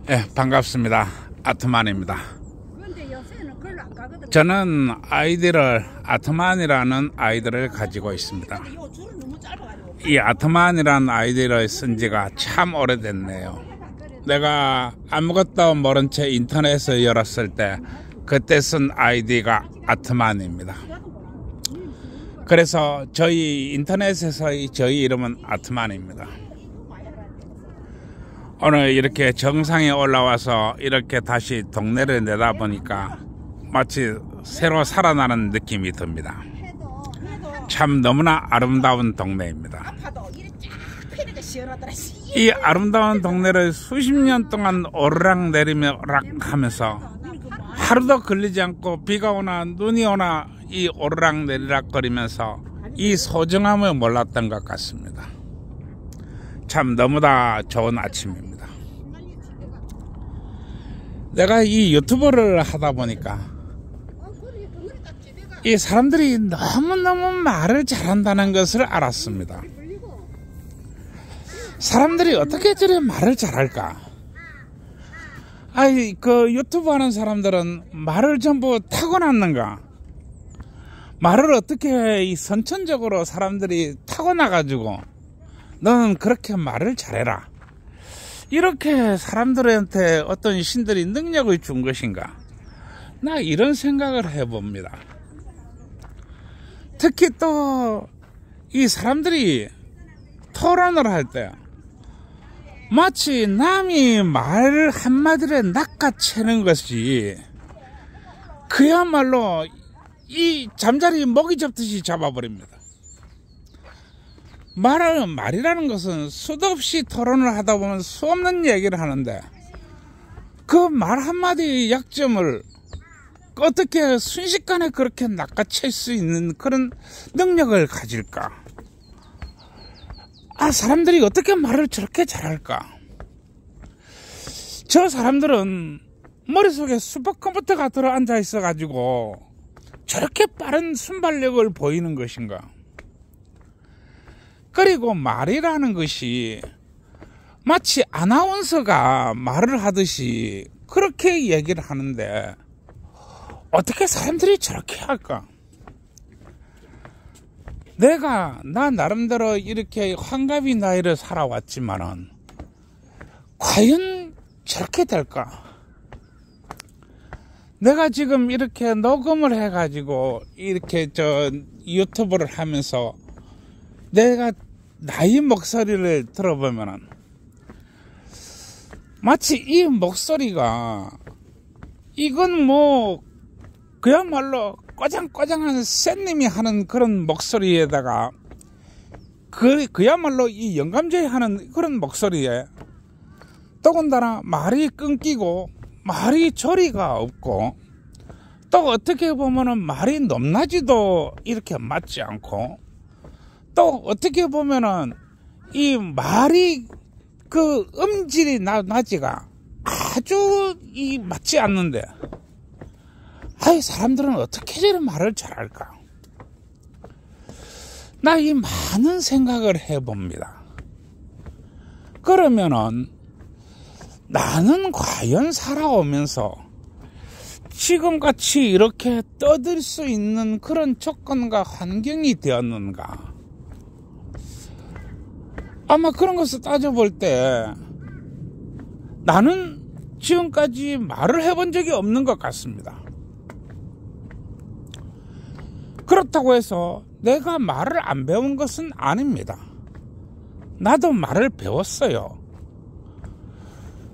네, 반갑습니다. 아트만입니다. 저는 아트만이라는 아이디를 가지고 있습니다. 이 아트만이라는 아이디를 쓴 지가 참 오래됐네요. 내가 아무것도 모른 채 인터넷을 열었을 때 그때 쓴 아이디가 아트만입니다. 그래서 저희 인터넷에서의 저희 이름은 아트만입니다. 오늘 이렇게 정상에 올라와서 이렇게 다시 동네를 내다보니까 마치 새로 살아나는 느낌이 듭니다. 참 너무나 아름다운 동네입니다. 이 아름다운 동네를 수십 년 동안 오르락내리락 하면서 하루도 걸리지 않고 비가 오나 눈이 오나 이 오르락내리락 거리면서 이 소중함을 몰랐던 것 같습니다. 참 너무나 좋은 아침입니다. 내가 이 유튜브를 하다 보니까 이 사람들이 너무너무 말을 잘한다는 것을 알았습니다. 사람들이 어떻게 저래 말을 잘할까? 그 유튜브 하는 사람들은 말을 전부 타고났는가? 말을 어떻게 이 선천적으로 사람들이 타고나가지고 너는 그렇게 말을 잘해라, 이렇게 사람들한테 어떤 신들이 능력을 준 것인가? 나 이런 생각을 해봅니다. 특히 또 이 사람들이 토론을 할 때 마치 남이 말 한마디를 낚아채는 것이 그야말로 이 잠자리 먹이 잡듯이 잡아버립니다. 말이라는 것은 수도 없이 토론을 하다 보면 수없는 얘기를 하는데 그 말 한마디의 약점을 어떻게 순식간에 그렇게 낚아챌 수 있는 그런 능력을 가질까? 사람들이 어떻게 말을 저렇게 잘할까? 저 사람들은 머릿속에 슈퍼컴퓨터가 들어앉아 있어가지고 저렇게 빠른 순발력을 보이는 것인가? 그리고 말이라는 것이 마치 아나운서가 말을 하듯이 그렇게 얘기를 하는데 어떻게 사람들이 저렇게 할까? 나 나름대로 이렇게 환갑이 나이를 살아왔지만은 과연 저렇게 될까? 내가 지금 이렇게 녹음을 해가지고 이렇게 유튜브를 하면서 내가 나의 목소리를 들어보면은 마치 이 목소리가 이건 그야말로 꼬장꼬장한 쌤님이 하는 그런 목소리에다가 그야말로 이 영감제 하는 그런 목소리에 더군다나 말이 끊기고 말이 조리가 없고 또 어떻게 보면은 말이 높낮이도 이렇게 맞지 않고 또 어떻게 보면은 이 말이 그 음질이 나지가 아주 맞지 않는데 사람들은 어떻게 저런 말을 잘할까? 나 이 많은 생각을 해봅니다. 그러면은 나는 과연 살아오면서 지금같이 이렇게 떠들 수 있는 그런 조건과 환경이 되었는가? 아마 그런 것을 따져볼 때 나는 지금까지 말을 해본 적이 없는 것 같습니다. 그렇다고 해서 내가 말을 안 배운 것은 아닙니다. 나도 말을 배웠어요.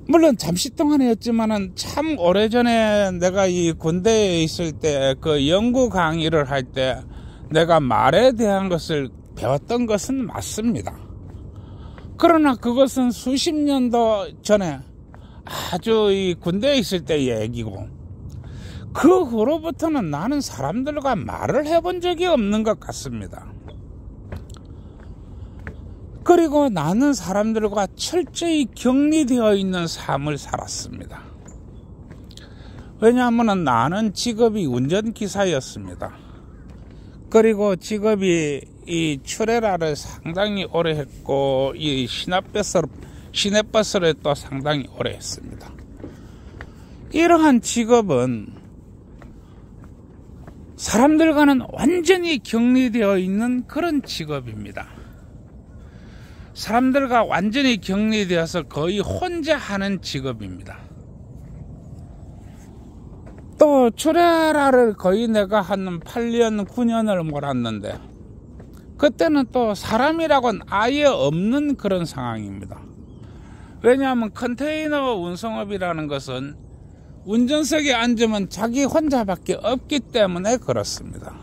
물론 잠시 동안이었지만은 참 오래전에 내가 이 군대에 있을 때 그 연구 강의를 할 때 내가 말에 대한 것을 배웠던 것은 맞습니다. 그러나 그것은 수십 년도 전에 아주 이 군대에 있을 때의 얘기고 그 후로부터는 나는 사람들과 말을 해본 적이 없는 것 같습니다. 그리고 나는 사람들과 철저히 격리되어 있는 삶을 살았습니다. 왜냐하면 나는 직업이 운전기사였습니다. 그리고 직업이 이 출애라를 상당히 오래 했고 이 시내버스를 또 상당히 오래 했습니다. 이러한 직업은 사람들과는 완전히 격리되어 있는 그런 직업입니다. 사람들과 완전히 격리되어서 거의 혼자 하는 직업입니다. 또 출애라를 거의 내가 한 8년 9년을 몰았는데 그때는 또 사람이라고는 아예 없는 그런 상황입니다. 왜냐하면 컨테이너 운송업이라는 것은 운전석에 앉으면 자기 혼자밖에 없기 때문에 그렇습니다.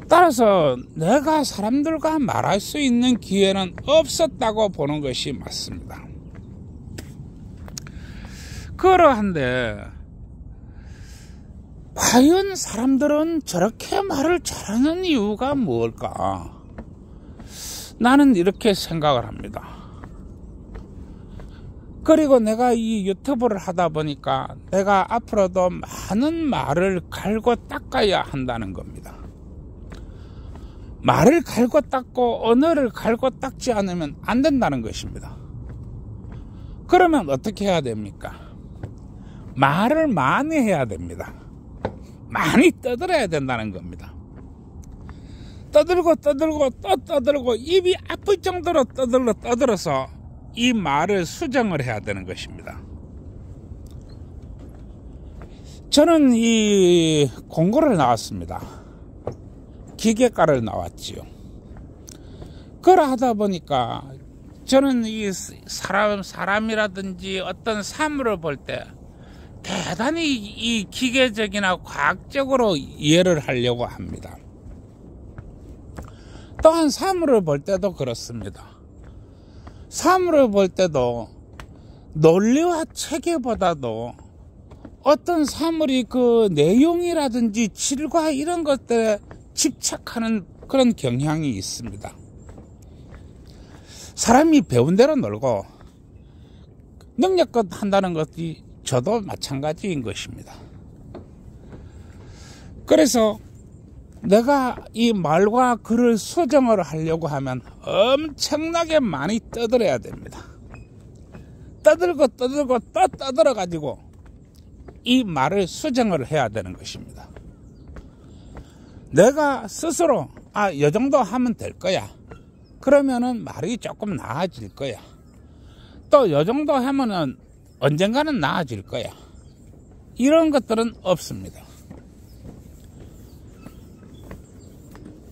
따라서 내가 사람들과 말할 수 있는 기회는 없었다고 보는 것이 맞습니다. 그러한데 과연 사람들은 저렇게 말을 잘하는 이유가 뭘까? 나는 이렇게 생각을 합니다. 그리고 내가 이 유튜브를 하다 보니까 내가 앞으로도 많은 말을 갈고 닦아야 한다는 겁니다. 말을 갈고 닦고 언어를 갈고 닦지 않으면 안 된다는 것입니다. 그러면 어떻게 해야 됩니까? 말을 많이 해야 됩니다. 많이 떠들어야 된다는 겁니다. 떠들고 또 떠들고 입이 아플 정도로 떠들어서 이 말을 수정을 해야 되는 것입니다. 저는 이 공고를 나왔습니다. 기계과를 나왔지요. 그걸 하다 보니까 저는 이 사람이라든지 어떤 사물을 볼 때 대단히 이 기계적이나 과학적으로 이해를 하려고 합니다. 또한 사물을 볼 때도 그렇습니다. 사물을 볼 때도 논리와 체계보다도 어떤 사물이 그 내용이라든지 질과 이런 것들에 집착하는 그런 경향이 있습니다. 사람이 배운 대로 놀고 능력껏 한다는 것이 저도 마찬가지인 것입니다. 그래서 내가 이 말과 글을 수정을 하려고 하면 엄청나게 많이 떠들어야 됩니다. 떠들고 또 떠들어 가지고 이 말을 수정을 해야 되는 것입니다. 내가 스스로 이 정도 하면 될 거야. 그러면은 말이 조금 나아질 거야. 또 이 정도 하면은 언젠가는 나아질 거야. 이런 것들은 없습니다.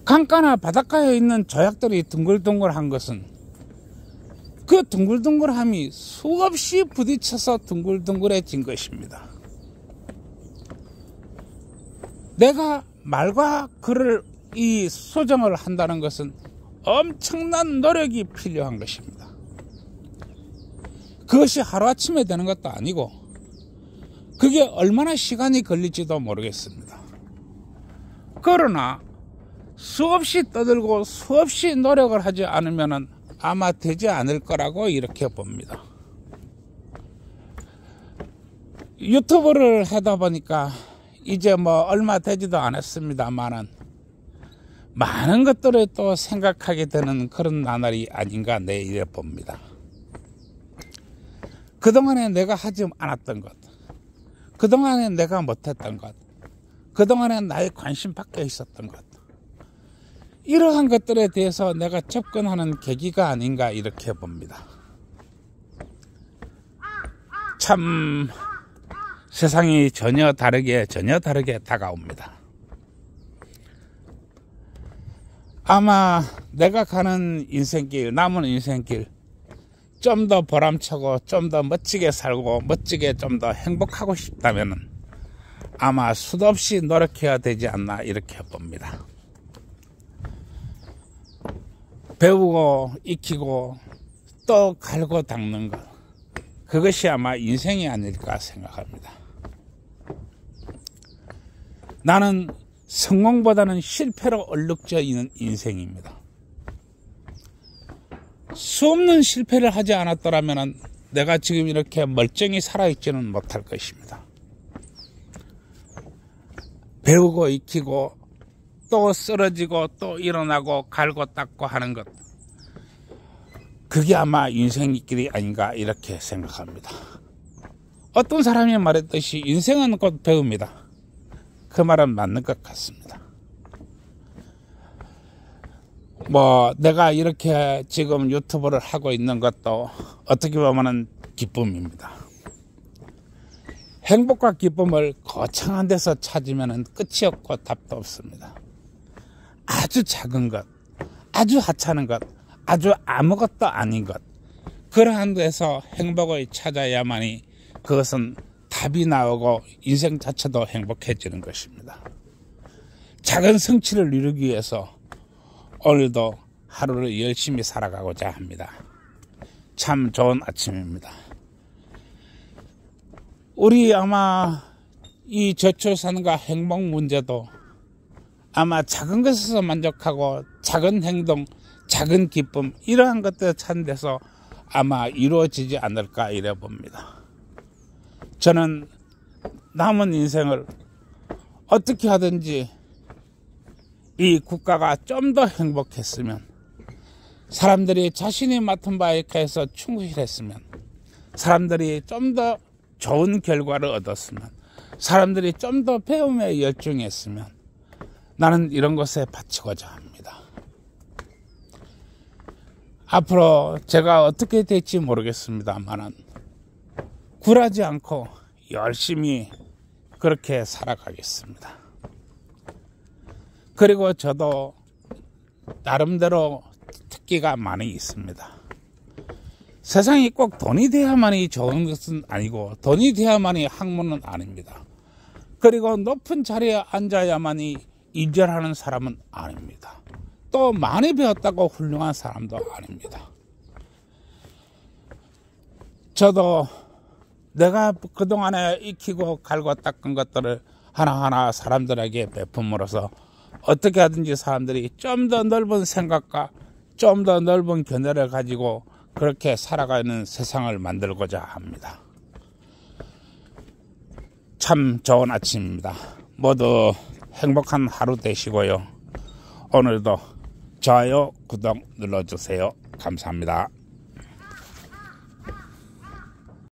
강가나 바닷가에 있는 조약들이 둥글둥글한 것은 그 둥글둥글함이 수없이 부딪혀서 둥글둥글해진 것입니다. 내가 말과 글을 이 수정을 한다는 것은 엄청난 노력이 필요한 것입니다. 그것이 하루아침에 되는 것도 아니고 그게 얼마나 시간이 걸릴지도 모르겠습니다. 그러나 수없이 떠들고 수없이 노력을 하지 않으면 아마 되지 않을 거라고 이렇게 봅니다. 유튜브를 하다 보니까 이제 얼마 되지도 않았습니다만은 많은 것들을 또 생각하게 되는 그런 나날이 아닌가 내일에 봅니다. 그동안에 내가 하지 않았던 것, 그동안에 내가 못했던 것, 그동안에 나의 관심 밖에 있었던 것, 이러한 것들에 대해서 내가 접근하는 계기가 아닌가 이렇게 봅니다. 참 세상이 전혀 다르게 다가옵니다. 아마 내가 가는 인생길, 남은 인생길 좀 더 보람차고 좀 더 멋지게 살고 멋지게 좀 더 행복하고 싶다면 아마 수도 없이 노력해야 되지 않나 이렇게 봅니다. 배우고 익히고 또 갈고 닦는 것, 그것이 아마 인생이 아닐까 생각합니다. 나는 성공보다는 실패로 얼룩져 있는 인생입니다. 수없는 실패를 하지 않았더라면 내가 지금 이렇게 멀쩡히 살아있지는 못할 것입니다. 배우고 익히고 또 쓰러지고 또 일어나고 갈고 닦고 하는 것, 그게 아마 인생의 길이 아닌가 이렇게 생각합니다. 어떤 사람이 말했듯이 인생은 곧 배웁니다. 그 말은 맞는 것 같습니다. 내가 이렇게 지금 유튜브를 하고 있는 것도 어떻게 보면 기쁨입니다. 행복과 기쁨을 거창한 데서 찾으면 끝이 없고 답도 없습니다. 아주 작은 것, 아주 하찮은 것, 아주 아무것도 아닌 것, 그러한 데서 행복을 찾아야만이 그것은 답이 나오고 인생 자체도 행복해지는 것입니다. 작은 성취를 이루기 위해서 오늘도 하루를 열심히 살아가고자 합니다. 참 좋은 아침입니다. 우리 아마 이 저출산과 행복 문제도 아마 작은 것에서 만족하고 작은 행동, 작은 기쁨 이러한 것들 찾는 데서 아마 이루어지지 않을까 이래 봅니다. 저는 남은 인생을 어떻게 하든지 이 국가가 좀 더 행복했으면, 사람들이 자신이 맡은 바에 대해서 충실했으면, 사람들이 좀 더 좋은 결과를 얻었으면, 사람들이 좀 더 배움에 열중했으면 나는 이런 것에 바치고자 합니다. 앞으로 제가 어떻게 될지 모르겠습니다만 굴하지 않고 열심히 그렇게 살아가겠습니다. 그리고 저도 나름대로 특기가 많이 있습니다. 세상이 꼭 돈이 돼야만이 좋은 것은 아니고 돈이 돼야만이 학문은 아닙니다. 그리고 높은 자리에 앉아야만이 인정하는 사람은 아닙니다. 또 많이 배웠다고 훌륭한 사람도 아닙니다. 저도 내가 그동안에 익히고 갈고 닦은 것들을 하나하나 사람들에게 베품으로써 어떻게 하든지 사람들이 좀 더 넓은 생각과 좀 더 넓은 견해를 가지고 그렇게 살아가는 세상을 만들고자 합니다. 참 좋은 아침입니다. 모두 행복한 하루 되시고요. 오늘도 좋아요, 구독 눌러주세요. 감사합니다.